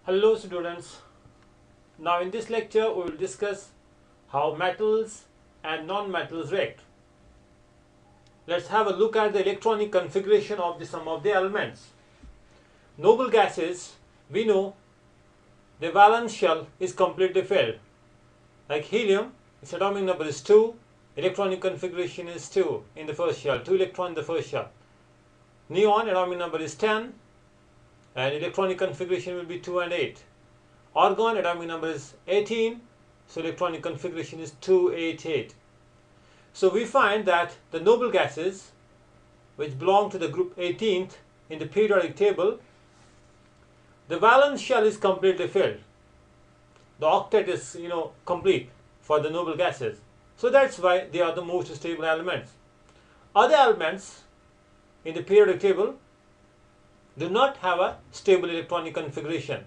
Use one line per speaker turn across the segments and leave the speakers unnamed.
Hello students. Now in this lecture we will discuss how metals and non-metals react. Let's have a look at the electronic configuration of some of the elements. Noble gases, we know the valence shell is completely filled. Like helium, its atomic number is 2, electronic configuration is 2 in the first shell, 2 electrons in the first shell. Neon, atomic number is 10 and electronic configuration will be 2 and 8. Argon, atomic number is 18, so electronic configuration is 288. So we find that the noble gases which belong to the group 18th in the periodic table, the valence shell is completely filled. The octet is complete for the noble gases. So that's why they are the most stable elements. Other elements in the periodic table do not have a stable electronic configuration.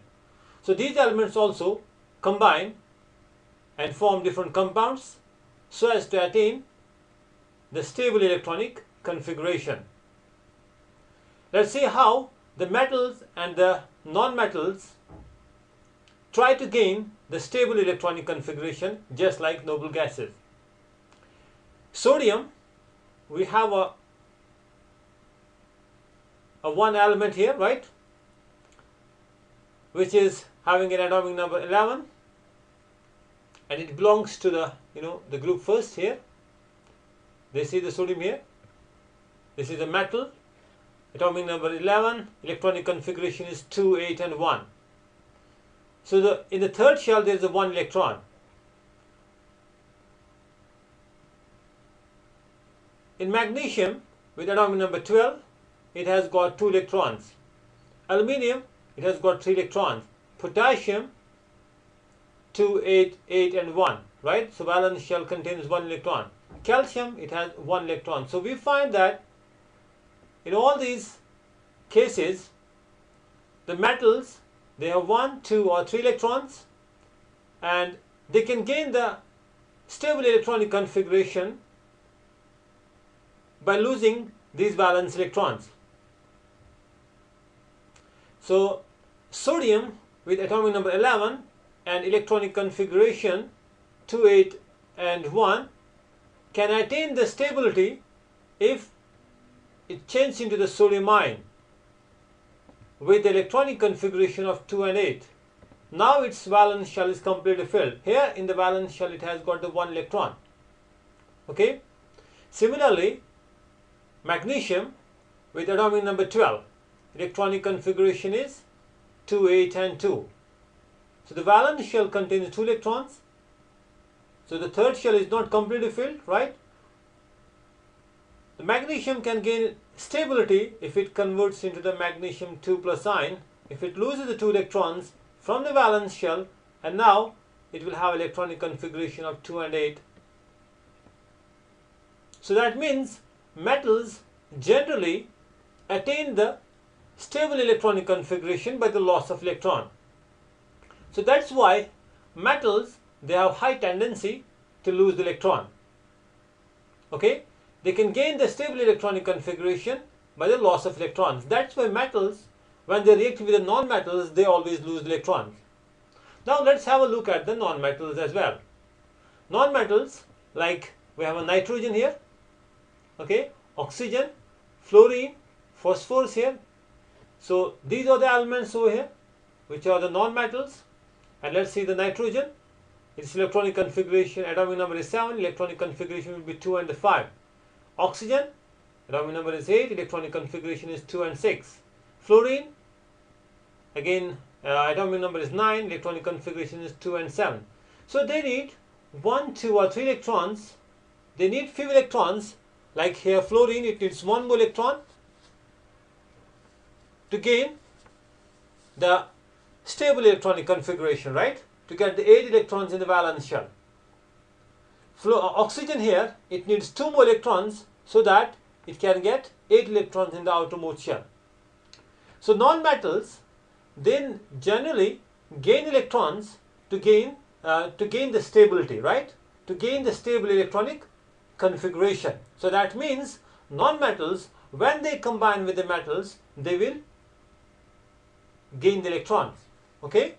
So these elements also combine and form different compounds so as to attain the stable electronic configuration. Let's see how the metals and the non-metals try to gain the stable electronic configuration just like noble gases. Sodium, we have a one element here, right, which is having an atomic number 11 and it belongs to the the group first here. They see the sodium here. This is a metal, atomic number 11, electronic configuration is 2, 8 and 1. So in the third shell there is a 1 electron. In magnesium with atomic number 12, it has got 2 electrons. Aluminium, it has got 3 electrons. Potassium, 2, 8, 8 and 1, right? So valence shell contains 1 electron. Calcium, it has 1 electron. So we find that in all these cases, the metals, they have 1, 2 or 3 electrons and they can gain the stable electronic configuration by losing these valence electrons. So sodium with atomic number 11 and electronic configuration 2, 8 and 1 can attain the stability if it changes into the sodium ion with the electronic configuration of 2 and 8. Now its valence shell is completely filled. Here in the valence shell it has got the 1 electron. Okay. Similarly, magnesium with atomic number 12, electronic configuration is 2, 8 and 2. So the valence shell contains 2 electrons. So the third shell is not completely filled, right? The magnesium can gain stability if it converts into the magnesium 2 plus ion, if it loses the 2 electrons from the valence shell, and now it will have electronic configuration of 2 and 8. So that means metals generally attain the stable electronic configuration by the loss of electron. So that's why metals, they have high tendency to lose the electron. Okay, they can gain the stable electronic configuration by the loss of electrons. That's why metals, when they react with the non-metals, they always lose electrons. Now let's have a look at the non-metals as well. Non-metals, like we have a nitrogen here, okay, oxygen, fluorine, phosphorus here. So these are the elements over here which are the non-metals. And let's see the nitrogen. Its electronic configuration, atomic number is 7, electronic configuration will be 2 and 5. Oxygen, atomic number is 8, electronic configuration is 2 and 6. Fluorine, again atomic number is 9, electronic configuration is 2 and 7. So they need 1, 2 or 3 electrons. They need few electrons, like here fluorine, it needs 1 more electron to gain the stable electronic configuration, right? To get the 8 electrons in the valence shell. Oxygen here, it needs 2 more electrons so that it can get 8 electrons in the outermost shell. So non-metals then generally gain electrons to gain the stability, right? To gain the stable electronic configuration. So that means non-metals, when they combine with the metals, they will gain the electrons. Okay,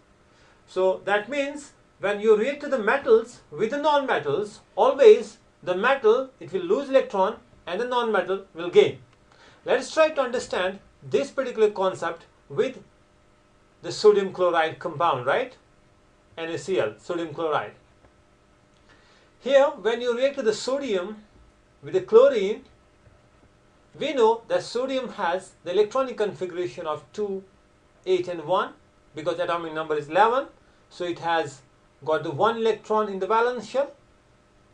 so that means when you react to the metals with the non-metals, always the metal, it will lose electron and the non-metal will gain. Let's try to understand this particular concept with the sodium chloride compound, right? NaCl, sodium chloride. Here, when you react to the sodium with the chlorine, we know that sodium has the electronic configuration of 2, 8 and 1 because atomic number is 11. So it has got the 1 electron in the valence shell.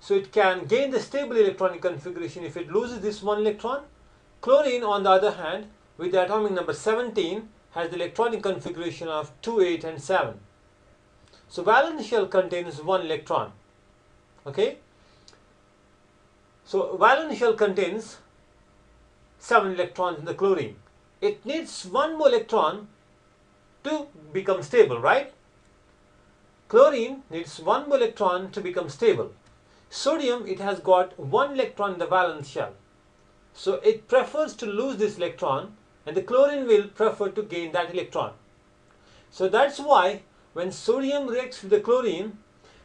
So it can gain the stable electronic configuration if it loses this 1 electron. Chlorine, on the other hand, with the atomic number 17, has the electronic configuration of 2, 8 and 7. So valence shell contains 1 electron. Okay. So valence shell contains 7 electrons in the chlorine. It needs 1 more electron to become stable, right? Chlorine needs 1 more electron to become stable. Sodium, it has got 1 electron in the valence shell. So it prefers to lose this electron and the chlorine will prefer to gain that electron. So that's why when sodium reacts with the chlorine,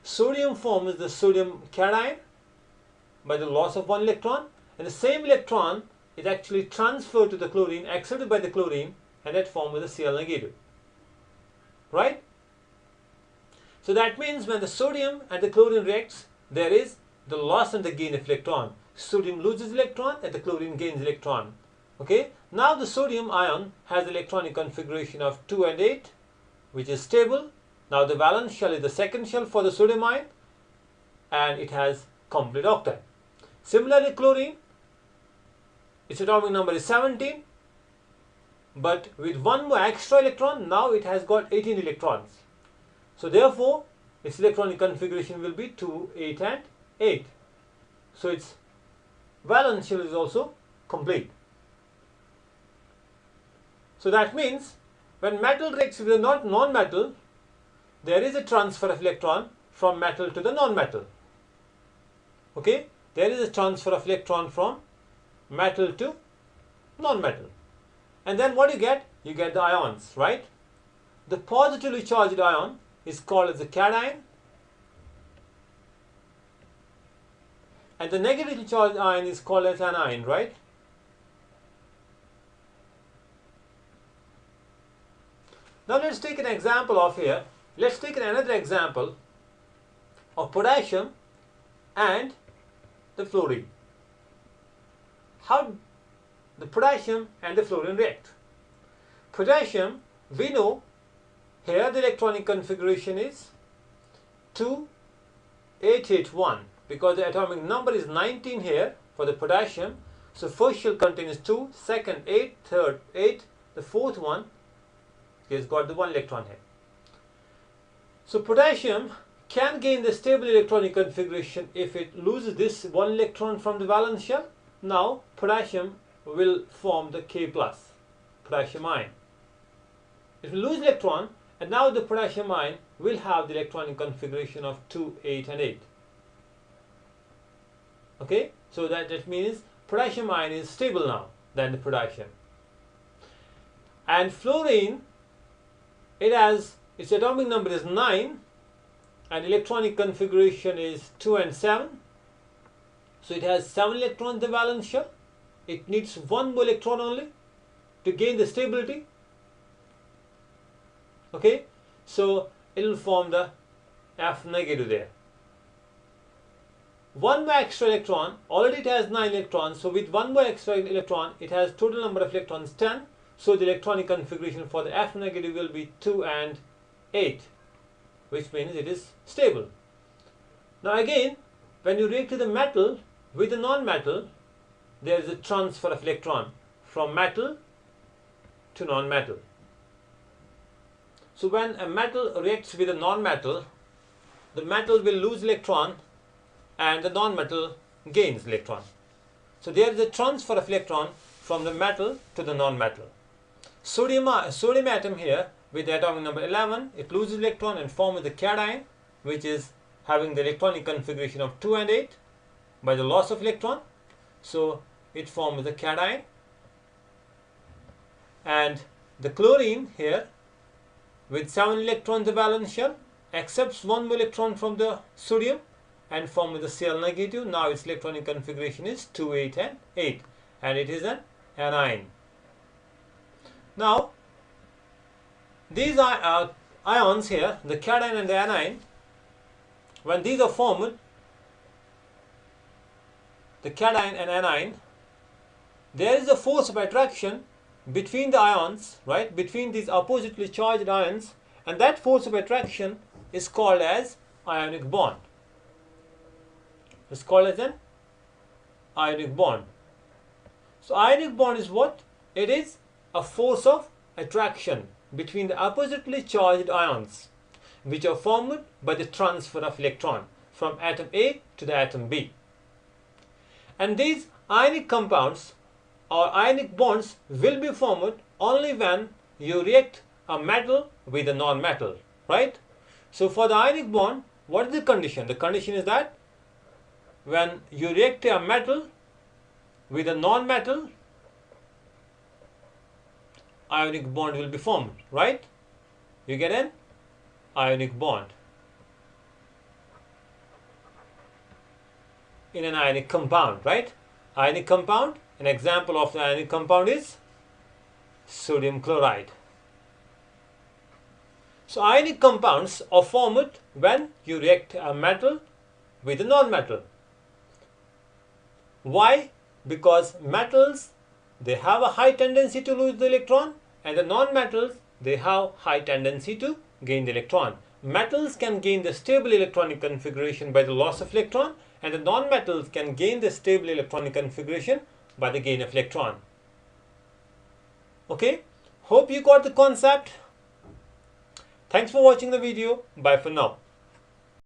sodium forms the sodium cation by the loss of 1 electron, and the same electron is actually transferred to the chlorine, accepted by the chlorine, and that forms the Cl negative. Right? So that means when the sodium and the chlorine reacts, there is the loss and the gain of electron. Sodium loses electron and the chlorine gains electron. Okay. Now the sodium ion has the electronic configuration of 2 and 8, which is stable. Now the valence shell is the second shell for the sodium ion and it has complete octet. Similarly, chlorine, its atomic number is 17, but with 1 more extra electron, now it has got 18 electrons. So therefore, its electronic configuration will be 2, 8 and 8. So its valence shell is also complete. So that means when metal reacts with a non-metal, there is a transfer of electron from metal to the non-metal. Okay, there is a transfer of electron from metal to non-metal. And then what you get? You get the ions, right? The positively charged ion is called as the cation, and the negatively charged ion is called as anion, right? Now let's take an example of here. Let's take another example of potassium and the fluorine. How the potassium and the fluorine react? Potassium, we know here the electronic configuration is 2, 8, 8, 1 because the atomic number is 19 here for the potassium. So first shell contains 2, second 8, third 8, the fourth one has got the 1 electron here. So potassium can gain the stable electronic configuration if it loses this 1 electron from the valence shell. Now potassium will form the K+, potassium ion. It will lose electron, and now the potassium ion will have the electronic configuration of 2, 8 and 8. Okay, so that means potassium ion is stable now than the potassium. And fluorine, it has its atomic number is 9 and electronic configuration is 2 and 7. So it has 7 electrons in the valence shell. It needs 1 more electron only to gain the stability. Okay, so it will form the F negative there. 1 more extra electron, already it has 9 electrons, so with 1 more extra electron, it has total number of electrons 10. So the electronic configuration for the F negative will be 2 and 8, which means it is stable. Now again, when you react to the metal with the non-metal, there is a transfer of electron from metal to non-metal. So when a metal reacts with a non-metal, the metal will lose electron and the non-metal gains electron. So there is a transfer of electron from the metal to the non-metal. Sodium atom here with the atomic number 11, it loses electron and forms the cation, which is having the electronic configuration of 2 and 8 by the loss of electron. So it forms the cation. And the chlorine here, with 7 electrons the valence shell, accepts 1 electron from the sodium and forms the Cl negative. Now its electronic configuration is 2, 8 and 8, and it is an anion. Now these are ions here, the cation and the anion, when these are formed, the cation and anion, there is a force of attraction between the ions, right, between these oppositely charged ions, and that force of attraction is called as ionic bond. It's called as an ionic bond. So ionic bond is what? It is a force of attraction between the oppositely charged ions, which are formed by the transfer of electron from atom A to the atom B. And these ionic compounds or ionic bonds will be formed only when you react a metal with a non-metal, right? So for the ionic bond, what is the condition? The condition is that when you react a metal with a non-metal, ionic bond will be formed, right? You get an ionic bond in an ionic compound, right? Ionic compound, an example of the ionic compound is sodium chloride. So ionic compounds are formed when you react a metal with a non-metal. Why? Because metals, they have a high tendency to lose the electron, and the non-metals, they have high tendency to gain the electron. Metals can gain the stable electronic configuration by the loss of electron, and the non-metals can gain the stable electronic configuration by the gain of electron. Okay, hope you got the concept. Thanks for watching the video. Bye for now.